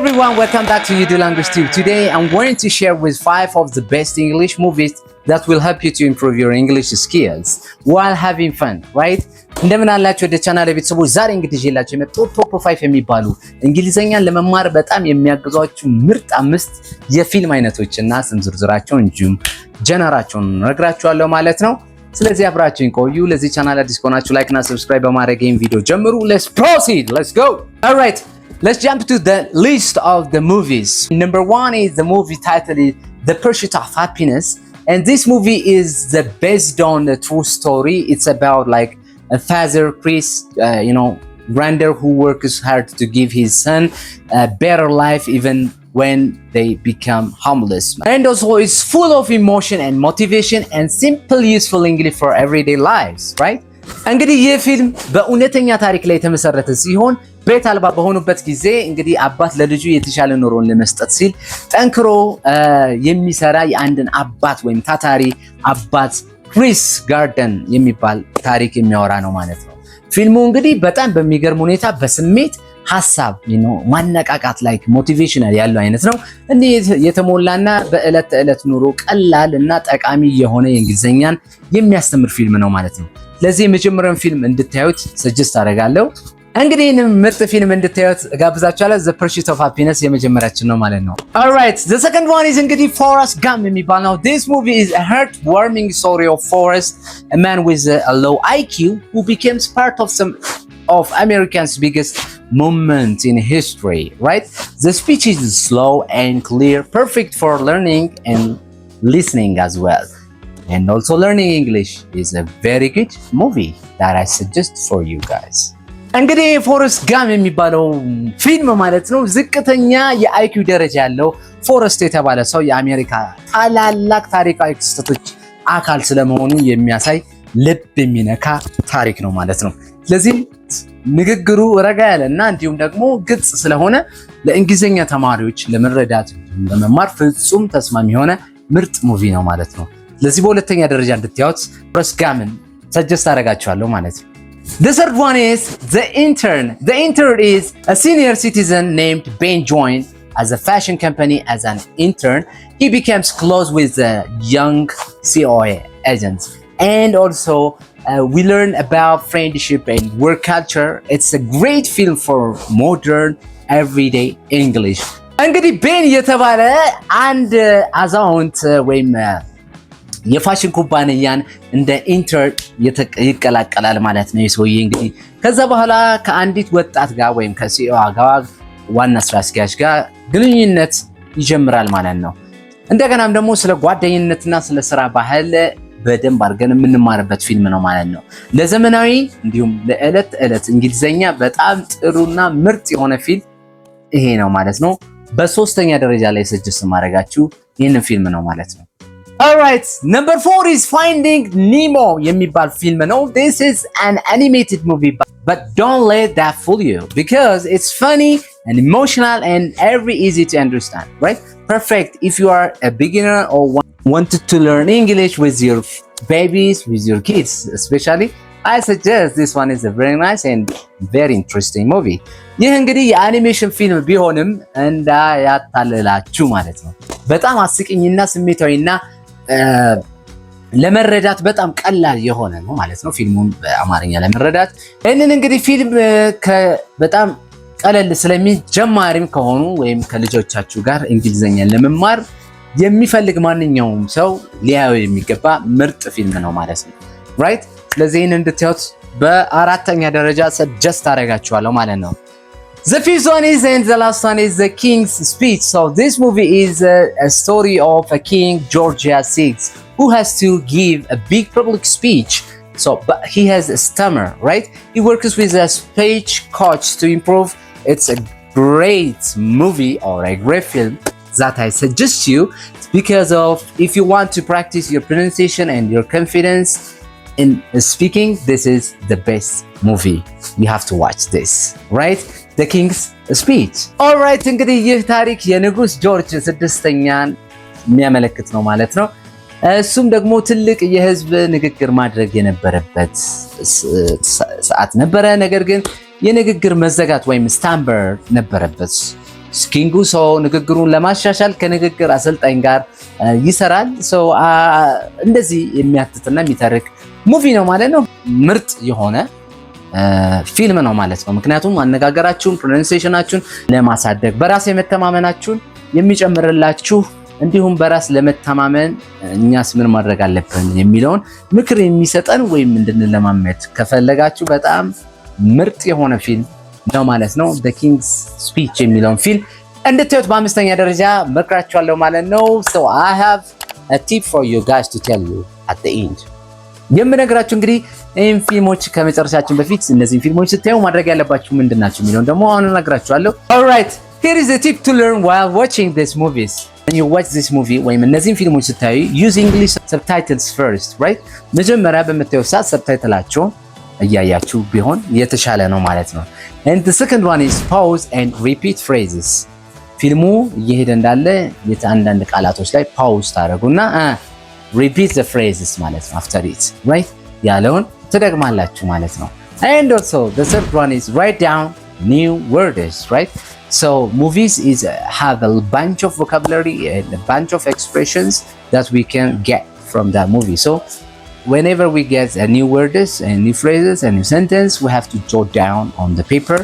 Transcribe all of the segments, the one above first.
everyone, welcome back to UD Language Tube. Today I'm going to share with 5 of the best English movies that will help you to improve your English skills while having fun, right? እንደምን አላችሁ ወደ ቻናሌ ቤተሰቦች። ዛሬ እንግዲህ ይዤላችሁ የመጣሁት ቶፕ 5 የሚባሉ እንግሊዘኛን ለመማር በጣም የሚያግዟችሁ ምርጥ 5 የፊልም አይነቶችና ስም ዝርዝራቸውን እንዲሁም ጀነራቸውን ነግራችኋለሁ ማለት ነው። ስለዚህ አብራችሁን ቆዩ። ለዚህ ቻናል አዲስ ከሆናችሁ ላይክ እና ሰብስክራይብ በማድረግ ይሄን ቪዲዮ ጀምሩ። Let's proceed. Let's go. All right. Let's jump to the list of the movies. Number 1 is the movie titled The Pursuit of Happiness. And this movie is based on a true story. It's about like a father, Chris, Grander, who works hard to give his son a better life even when they become homeless. And also it's full of emotion and motivation and simple useful English for everyday lives, right? እንግዲህ ይህ ፊልም በእውነተኛ ታሪክ ላይ የተመሰረተ ሲሆን ቤት አልባ በሆኑበት ጊዜ እንግዲህ አባት ለልጁ የተሻለ ኑሮን ለመስጠት ሲል ጠንክሮ የሚሰራ የአንድን አባት ወይም ታታሪ አባት ክሪስ ጋርደን የሚባል ታሪክ የሚያወራ ነው ማለት ነው። ፊልሙ እንግዲህ በጣም በሚገርም ሁኔታ በስሜት ሐሳብ ማነቃቃት ላይ ሞቲቬሽናል ያለው አይነት ነው። እንዲህ የተሞላና በእለት ተእለት ኑሮ ቀላል እና ጠቃሚ የሆነ የእንግሊዘኛን የሚያስተምር ፊልም ነው ማለት ነው። ለዚህ የመጀመሪያውን ፊልም እንድታዩት ሰጀስት አደርጋለሁ። እንግዲህ ምርጥ ፊልም እንድታዩት ጋብዛችኋለሁ። The Pursuit of Happiness የመጀመሪያችን ነው ማለት ነው። All right, the second one is እንግዲህ Forrest Gump የሚባል ነው። This movie is a heartwarming story of Forrest, a man with a low IQ who becomes part of some of America's biggest moment in history, right? The speech is slow and clear, perfect for learning and listening as well. And also learning English is a very good movie that I suggest for you guys. እንግዲህ ፎረስት ጋም የሚባለው ፊልም ማለት ነው ዝቅተኛ የአይኪው ደረጃ ያለው ፎረስት የተባለ ሰው የአሜሪካ ታላላቅ ታሪካዊ ክስተቶች አካል ስለመሆኑ የሚያሳይ ልብ የሚነካ ታሪክ ነው ማለት ነው። ስለዚህ ንግግሩ ረጋ ያለና እንዲሁም ደግሞ ግልጽ ስለሆነ ለእንግሊዘኛ ተማሪዎች ለመረዳት ለመማር ፍጹም ተስማሚ የሆነ ምርጥ ሙቪ ነው ማለት ነው። ስለዚህ በሁለተኛ ደረጃ እንድታዩት ፎረስት ጋምን ሰጀስት አደርጋችኋለሁ ማለት ነው። The third one is The Intern. The Intern is a senior citizen named Ben joined as a fashion company as an intern. He becomes close with the young COA agents. And also we learn about friendship and work culture. It's a great film for modern everyday English. እንግዲህ ቤን የተባለ አንድ አዛውንት ወይም የፋሽን ኩባንያን እንደ ኢንተር ይቀላቀላል ማለት ነው። የሰውዬ እንግዲህ ከዛ በኋላ ከአንዲት ወጣት ጋር ወይም ከሲኦ ጋር ዋና ስራ አስኪያጅ ጋር ግንኙነት ይጀምራል ማለት ነው። እንደገናም ደግሞ ስለ ጓደኝነትና ስለ ስራ ባህል በደንብ አድርገን የምንማርበት ፊልም ነው ማለት ነው። ለዘመናዊ እንዲሁም ለዕለት ተዕለት እንግሊዘኛ በጣም ጥሩና ምርጥ የሆነ ፊልም ይሄ ነው ማለት ነው። በሶስተኛ ደረጃ ላይ ሰጀስት ማድረጋችሁ ይህንን ፊልም ነው ማለት ነው። All right, number 4 is Finding Nemo የሚባል ፊልም ነው. This is an animated movie, but don't let that fool you because it's funny and emotional and very easy to understand, right? Perfect if you are a beginner or wanted to learn English with your babies, with your kids especially. I suggest this one is a very nice and very interesting movie. ይህ እንግዲህ የአኒሜሽን ፊልም ቢሆንም እንዳያታልላችሁ ማለት ነው። በጣም አስቂኝና ስሜታዊና ለመረዳት በጣም ቀላል የሆነ ነው ማለት ነው። ፊልሙን በአማርኛ ለመረዳት እነን እንግዲህ ፊልም በጣም ቀለል ስለሚል ጀማሪም ከሆኑ ወይም ከልጆቻችሁ ጋር እንግሊዘኛን ለመማር የሚፈልግ ማንኛውም ሰው ሊያየው የሚገባ ምርጥ ፊልም ነው ማለት ነው። ራይት ስለዚህ እንድታዩት በአራተኛ ደረጃ ሰጀስት አደርጋችኋለሁ ማለት ነው። The fifth one is and the last one is The King's Speech. So this movie is a story of a king, George VI, who has to give a big public speech. But he has a stammer, right? He works with a speech coach to improve. It's a great movie or a great film that I suggest you because of if you want to practice your pronunciation and your confidence in speaking, this is the best movie. You have to watch this, right? The King's Speech. All right, እንግዲህ ይህ ታሪክ የንጉስ ጆርጅ ስድስተኛን የሚያመለክት ነው ማለት ነው። እሱም ደግሞ ትልቅ የህዝብ ንግግር ማድረግ የነበረበት ሰዓት ነበረ። ነገር ግን የንግግር መዘጋት ወይም ስታምበር ነበረበት። ስኪንጉ ሰው ንግግሩን ለማሻሻል ከንግግር አሰልጣኝ ጋር ይሰራል። ሰው እንደዚህ የሚያትትና የሚተርክ ሙቪ ነው ማለት ነው። ምርጥ የሆነ ፊልም ነው ማለት ነው። ምክንያቱም አነጋገራችሁን ፕሮናንሲዬሽናችሁን ለማሳደግ በራስ የመተማመናችሁን የሚጨምርላችሁ እንዲሁም በራስ ለመተማመን እኛስ ምን ማድረግ አለብን የሚለውን ምክር የሚሰጠን ወይም እንድንለማመድ ከፈለጋችሁ በጣም ምርጥ የሆነ ፊልም ነው ማለት ነው። The King's Speech የሚለውን ፊልም እንድታዩት በአምስተኛ ደረጃ መክራችኋለሁ ማለት ነው። So I have a tip for you guys to tell you at the end። የምነግራችሁ እንግዲህ ይህን ፊልሞች ከመጨረሻችን በፊት እነዚህን ፊልሞች ስታዩ ማድረግ ያለባችሁ ምንድናቸው የሚለውን ደግሞ አሁን እነግራችኋለሁ። Alright, here is a tip to learn while watching these movies. When you watch this movie ወይም እነዚህን ፊልሞች ስታዩ use English subtitles first, right? መጀመሪያ በምታዩ ሰዓት ሰብታይትላቸውን እያያችሁ ቢሆን የተሻለ ነው ማለት ነው። And the second one is pause and repeat phrases. ፊልሙ እየሄደ እንዳለ አንዳንድ ቃላቶች ላይ ፓውዝ ታደርጉና repeat the phrases ማለት ነው after it, right? ያለውን ትደግማላችሁ ማለት ነው። And also the third one is write down new words, right? So movies have a bunch of vocabulary and a bunch of expressions that we can get from that movie. So whenever we get a new words and new phrases and new sentence, we have to jot down on the paper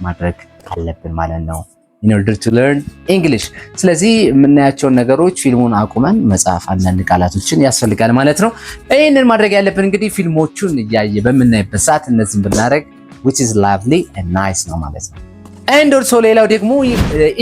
ማድረግ አለብን ማለት ነው in order to learn English። ስለዚህ የምናያቸውን ነገሮች ፊልሙን አቁመን መጻፍ አንዳንድ ቃላቶችን ያስፈልጋል ማለት ነው። ይህንን ማድረግ ያለብን እንግዲህ ፊልሞቹን እያየ በምናይበት ሰዓት እነዚህን ብናደርግ which is lovely and nice ነው ማለት ነው። And also ሌላው ደግሞ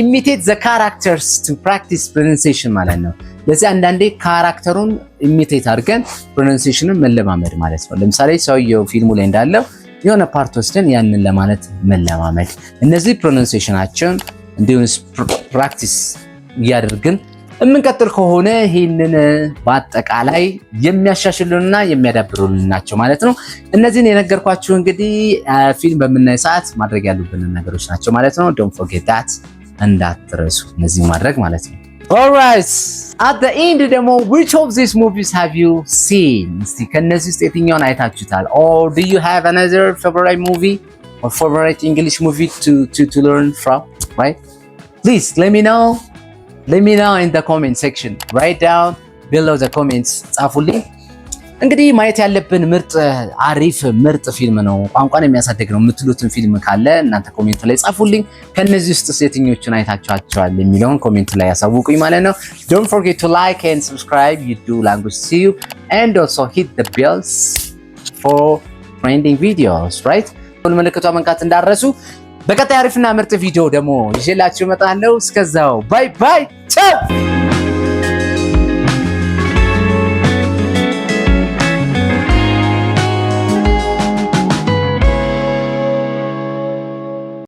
imitate the characters to practice pronunciation ማለት ነው። ለዚህ አንዳንዴ ካራክተሩን ኢሚቴት አድርገን ፕሮናንሲዬሽንን መለማመድ ማለት ነው። ለምሳሌ ሰውየው ፊልሙ ላይ እንዳለው የሆነ ፓርት ወስደን ያንን ለማለት መለማመድ። እነዚህ ፕሮናንሲዬሽናችን እንዲሁም ፕራክቲስ እያደረግን የምንቀጥል ከሆነ ይህንን በአጠቃላይ የሚያሻሽሉንና የሚያዳብሩልን ናቸው ማለት ነው። እነዚህን የነገርኳችሁ እንግዲህ ፊልም በምናይ ሰዓት ማድረግ ያሉብን ነገሮች ናቸው ማለት ነው። don't forget that እንዳትረሱ እነዚህ ማድረግ ማለት ነው። Alright, at the end ደግሞ which of these movies have you seen? እስቲ ከነዚህ ውስጥ የትኛውን አይታችሁታል? Or do you have another favorite movie or favorite English movie to learn from, right? Please let me know in the comment section. Write down below the comments. ጻፉልኝ። እንግዲህ ማየት ያለብን አሪፍ ምርጥ ፊልም ነው ቋንቋን የሚያሳድግ ነው የምትሉትን ፊልም ካለ እናንተ ኮሜንት ላይ ጻፉልኝ። ከነዚህ ውስጥ የትኞቹን አይታችኋቸዋል የሚለውን ኮሜንት ላይ ያሳውቁኝ ማለት ነው። Don't forget to like and subscribe. You do language tube and also hit the bells for trending videos, right? ሁሉ ምልክቷ መንካት እንዳረሱ። በቀጣይ አሪፍና ምርጥ ቪዲዮ ደግሞ ይዤላችሁ እመጣለሁ። እስከዛው ባይ ባይ ቻው።